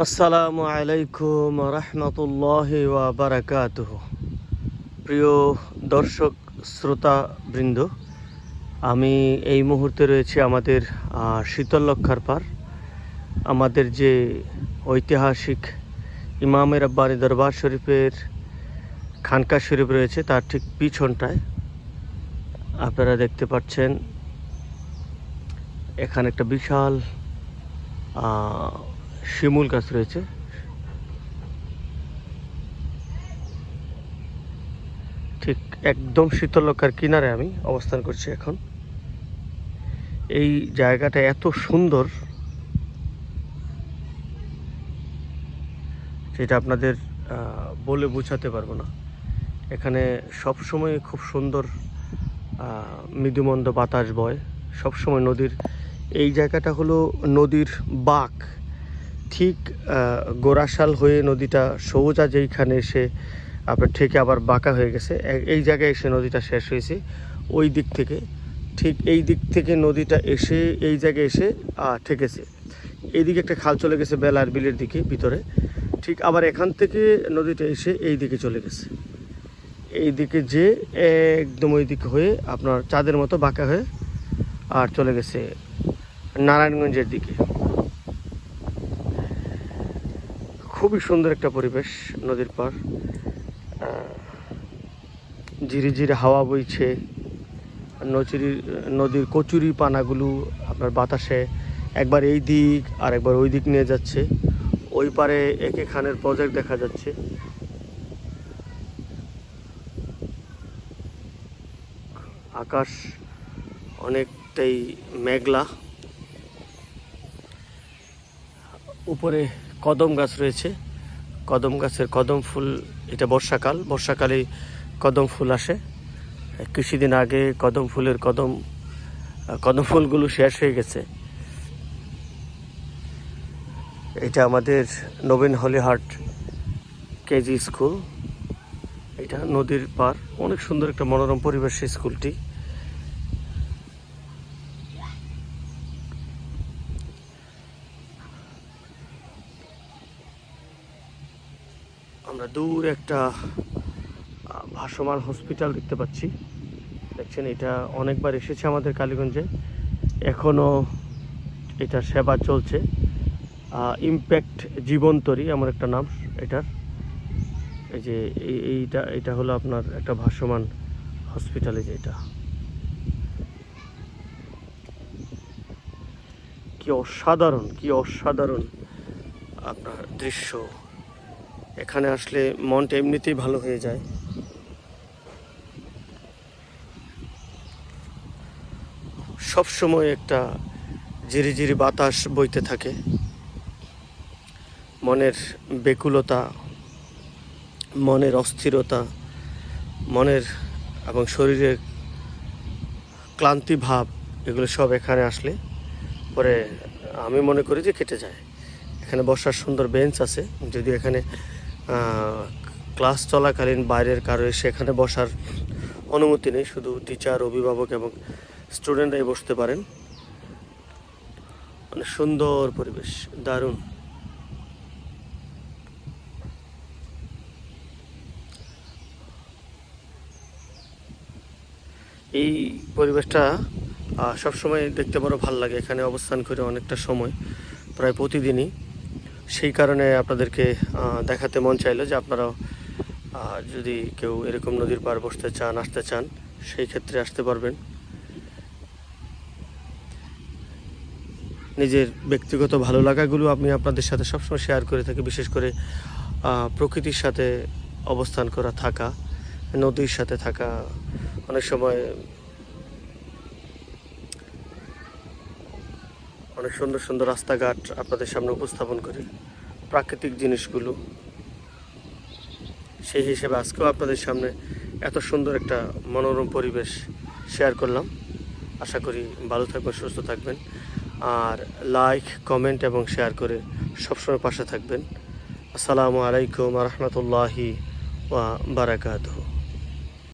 আসসালামু আলাইকুম রহমতুল্লাহি ওয়া বারাকাতুহু। প্রিয় দর্শক শ্রোতা বৃন্দ, আমি এই মুহূর্তে রয়েছি আমাদের শীতললক্ষার পার। আমাদের যে ঐতিহাসিক ইমামে রাব্বানী দরবার শরীফের খানকা শরীফ রয়েছে তার ঠিক পিছনটায় আপনারা দেখতে পাচ্ছেন এখানে একটা বিশাল শিমুল গাছ রয়েছে। ঠিক একদম শীতললক্ষার কিনারে আমি অবস্থান করছি এখন। এই জায়গাটা এত সুন্দর যেটা আপনাদের বলে বোঝাতে পারবো না। এখানে সবসময় খুব সুন্দর মৃদুমন্দ বাতাস বয় সবসময়। নদীর এই জায়গাটা হলো নদীর বাঁক, ঠিক গোরাশাল হয়ে নদীটা সোজা যেইখানে এসে আপনার থেকে আবার বাঁকা হয়ে গেছে, এই জায়গায় এসে নদীটা শেষ হয়েছে। ওই দিক থেকে ঠিক এই দিক থেকে নদীটা এসে এই জায়গায় এসে ঠেকেছে। এইদিকে একটা খাল চলে গেছে বেলার বিলের দিকে ভিতরে, ঠিক আবার এখান থেকে নদীটা এসে এই দিকে চলে গেছে। এই দিকে যে একদম ওই দিকে হয়ে আপনার চাঁদের মতো বাঁকা হয়ে আর চলে গেছে নারায়ণগঞ্জের দিকে। খুবই সুন্দর একটা পরিবেশ, নদীর পার, ঝিরি ঝিরি হাওয়া বইছে, নদীর কচুরি পানাগুলো আপনার বাতাসে একবার এই দিক আর একবার ওই দিক নিয়ে যাচ্ছে। ওই পারে একে খানের প্রজেক্ট দেখা যাচ্ছে। আকাশ অনেকটাই মেঘলা, উপরে কদম গাছ রয়েছে। কদম গাছের কদম ফুল, এটা বর্ষাকালে কদম ফুল আসে। কিছুদিন আগে কদম ফুলগুলো শেষ হয়ে গেছে। এটা আমাদের নবীন হলিহাট কেজি স্কুল। এটা নদীর পার, অনেক সুন্দর একটা মনোরম পরিবেশ স্কুলটি। আমরা দূর একটা ভাসমান হসপিটাল দেখতে পাচ্ছি। দেখছেন, এটা অনেকবার এসেছে আমাদের কালীগঞ্জে, এখনও এটা সেবা চলছে। ইমপ্যাক্ট জীবনতরী এমন একটা নাম এটার। এই যে এইটা হলো আপনার একটা ভাসমান হসপিটালে, যে এটা কি অসাধারণ আপনার দৃশ্য। এখানে আসলে মনটা এমনিতেই ভালো হয়ে যায়। সবসময় একটা ঝিরিঝিরি বাতাস বইতে থাকে। মনের বেকুলতা, মনের অস্থিরতা, মনের এবং শরীরের ক্লান্তি ভাব, এগুলো সব এখানে আসলে পরে আমি মনে করি যে কেটে যায়। এখানে বসার সুন্দর বেঞ্চ আছে, যদিও এখানে ক্লাস চলাকালীন বাইরের কারো এসে এখানে বসার অনুমতি নেই, শুধু টিচার, অভিভাবক এবং স্টুডেন্টরাই বসতে পারেন। অনেক সুন্দর পরিবেশ, দারুণ। এই পরিবেশটা সবসময় দেখতে বড় ভালো লাগে। এখানে অবস্থান করে অনেকটা সময়, প্রায় প্রতিদিনই। সেই কারণে আপনাদেরকে দেখাতে মন চাইলো যে আপনারাও যদি কেউ এরকম নদীর পাড় বসতে চান, আসতে চান, সেই ক্ষেত্রে আসতে পারবেন। নিজের ব্যক্তিগত ভালো লাগাগুলো আমি আপনাদের সাথে সবসময় শেয়ার করে থাকি। বিশেষ করে প্রকৃতির সাথে অবস্থান করা, থাকা, নদীর সাথে থাকা। অনেক সময় অনেক সুন্দর সুন্দর রাস্তাঘাট আপনাদের সামনে উপস্থাপন করি, প্রাকৃতিক জিনিসগুলো। সেই হিসেবে আজকেও আপনাদের সামনে এত সুন্দর একটা মনোরম পরিবেশ শেয়ার করলাম। আশা করি ভালো থাকবেন, সুস্থ থাকবেন, আর লাইক, কমেন্ট এবং শেয়ার করে সবসময় পাশে থাকবেন। আসসালামু আলাইকুম রহমতুল্লাহি ওয়া বারাকাতুহু।